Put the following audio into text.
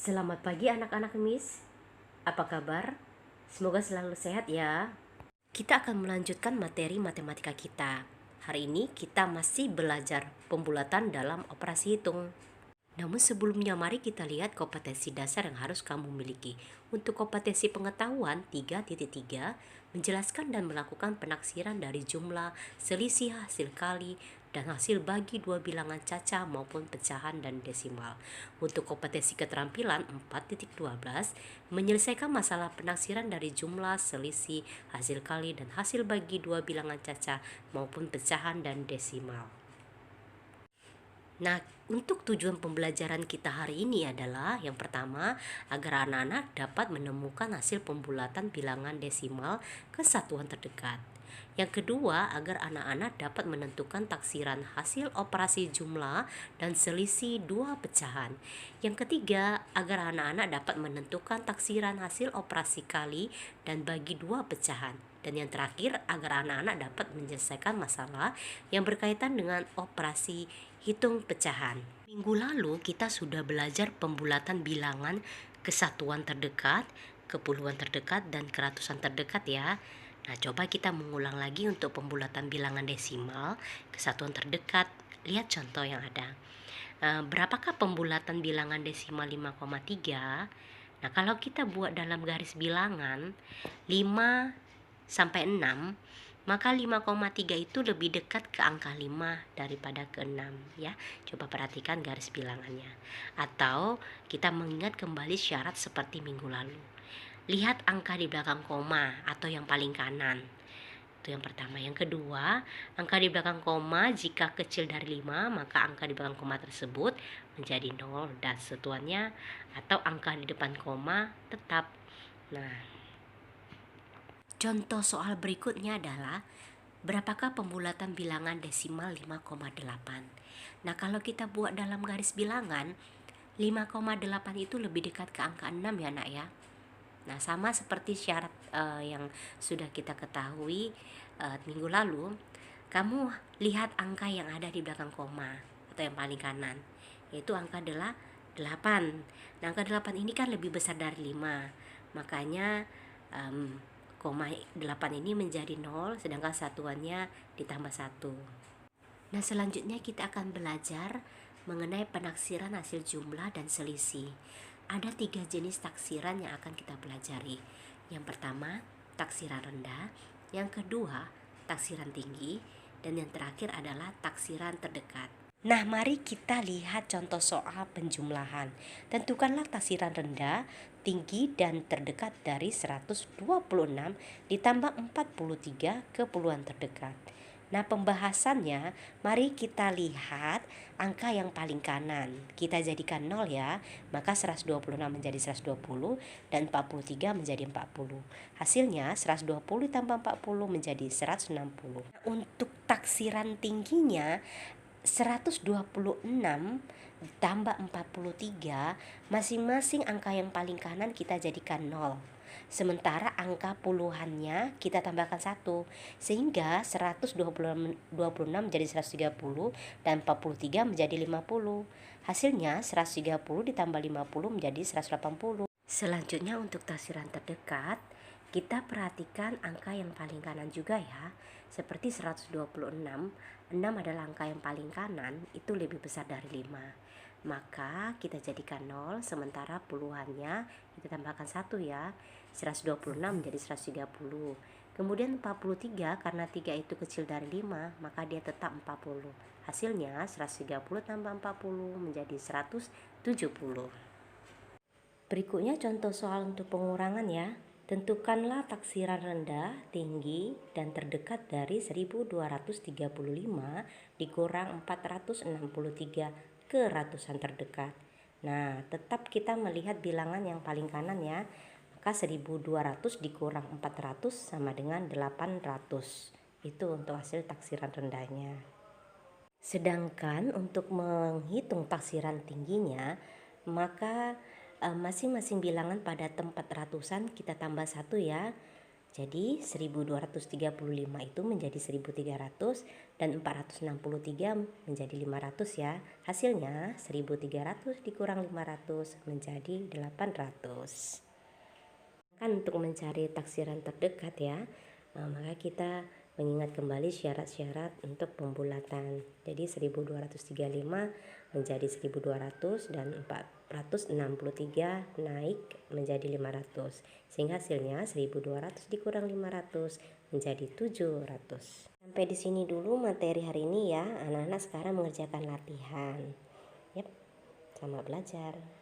Selamat pagi anak-anak Miss. Apa kabar? Semoga selalu sehat ya. Kita akan melanjutkan materi matematika kita. Hari ini kita masih belajar pembulatan dalam operasi hitung. Namun sebelumnya mari kita lihat kompetensi dasar yang harus kamu miliki. Untuk kompetensi pengetahuan 3.3 menjelaskan dan melakukan penaksiran dari jumlah, selisih hasil kali, dan hasil bagi dua bilangan caca maupun pecahan dan desimal. Untuk kompetensi keterampilan 4.12 menyelesaikan masalah penaksiran dari jumlah, selisih, hasil kali, dan hasil bagi dua bilangan caca maupun pecahan dan desimal. Nah, untuk tujuan pembelajaran kita hari ini adalah yang pertama, agar anak-anak dapat menemukan hasil pembulatan bilangan desimal ke satuan terdekat. Yang kedua, agar anak-anak dapat menentukan taksiran hasil operasi jumlah dan selisih dua pecahan. Yang ketiga, agar anak-anak dapat menentukan taksiran hasil operasi kali dan bagi dua pecahan. Dan yang terakhir, agar anak-anak dapat menyelesaikan masalah yang berkaitan dengan operasi hitung pecahan. Minggu lalu kita sudah belajar pembulatan bilangan ke satuan terdekat, ke puluhan terdekat, dan ke ratusan terdekat ya. Nah, coba kita mengulang lagi untuk pembulatan bilangan desimal ke satuan terdekat. Lihat contoh yang ada. Berapakah pembulatan bilangan desimal 5,3? Nah, kalau kita buat dalam garis bilangan 5 sampai 6, maka 5,3 itu lebih dekat ke angka 5 daripada ke 6 ya. Coba perhatikan garis bilangannya. Atau kita mengingat kembali syarat seperti minggu lalu. Lihat angka di belakang koma atau yang paling kanan. Itu yang pertama. Yang kedua, angka di belakang koma jika kecil dari 5, maka angka di belakang koma tersebut menjadi 0 dan satuannya atau angka di depan koma tetap. Nah, contoh soal berikutnya adalah berapakah pembulatan bilangan desimal 5,8. Nah, kalau kita buat dalam garis bilangan 5,8 itu lebih dekat ke angka 6 ya nak ya. Nah, sama seperti syarat yang sudah kita ketahui minggu lalu, kamu lihat angka yang ada di belakang koma atau yang paling kanan, yaitu angka adalah 8. Nah, angka 8 ini kan lebih besar dari 5. Makanya koma 8 ini menjadi 0, sedangkan satuannya ditambah 1. Nah, selanjutnya kita akan belajar mengenai penaksiran hasil jumlah dan selisih. Ada 3 jenis taksiran yang akan kita pelajari. Yang pertama, taksiran rendah. Yang kedua, taksiran tinggi. Dan yang terakhir adalah taksiran terdekat. Nah, mari kita lihat contoh soal penjumlahan. Tentukanlah taksiran rendah, tinggi, dan terdekat dari 126 ditambah 43 ke puluhan terdekat. Nah, pembahasannya, mari kita lihat angka yang paling kanan. Kita jadikan 0 ya, maka 126 menjadi 120 dan 43 menjadi 40. Hasilnya 120 ditambah 40 menjadi 160. Untuk taksiran tingginya 126 ditambah 43, masing-masing angka yang paling kanan kita jadikan 0. Sementara angka puluhannya kita tambahkan 1, sehingga 126 menjadi 130 dan 43 menjadi 50. Hasilnya 130 ditambah 50 menjadi 180. Selanjutnya untuk taksiran terdekat, kita perhatikan angka yang paling kanan juga ya. Seperti 126, 6 adalah angka yang paling kanan, itu lebih besar dari 5. Maka kita jadikan 0, sementara puluhannya kita tambahkan 1 ya. 126 menjadi 130. Kemudian 43, karena 3 itu kecil dari 5, maka dia tetap 40. Hasilnya 130 tambah 40 menjadi 170. Berikutnya contoh soal untuk pengurangan ya. Tentukanlah taksiran rendah, tinggi, dan terdekat dari 1235 dikurang 463 ke ratusan terdekat. Nah, tetap kita melihat bilangan yang paling kanan ya. Maka 1200 dikurang 400 sama dengan 800. Itu untuk hasil taksiran rendahnya. Sedangkan untuk menghitung taksiran tingginya, maka masing-masing bilangan pada tempat ratusan kita tambah 1 ya. Jadi 1235 itu menjadi 1300 dan 463 menjadi 500 ya. Hasilnya 1300 dikurang 500 menjadi 800. Kan untuk mencari taksiran terdekat ya, maka kita mengingat kembali syarat-syarat untuk pembulatan. Jadi 1235 menjadi 1200 dan 463 naik menjadi 500. Sehingga hasilnya 1200 dikurang 500 menjadi 700. Sampai di sini dulu materi hari ini ya. Anak-anak sekarang mengerjakan latihan. Yap, selamat belajar.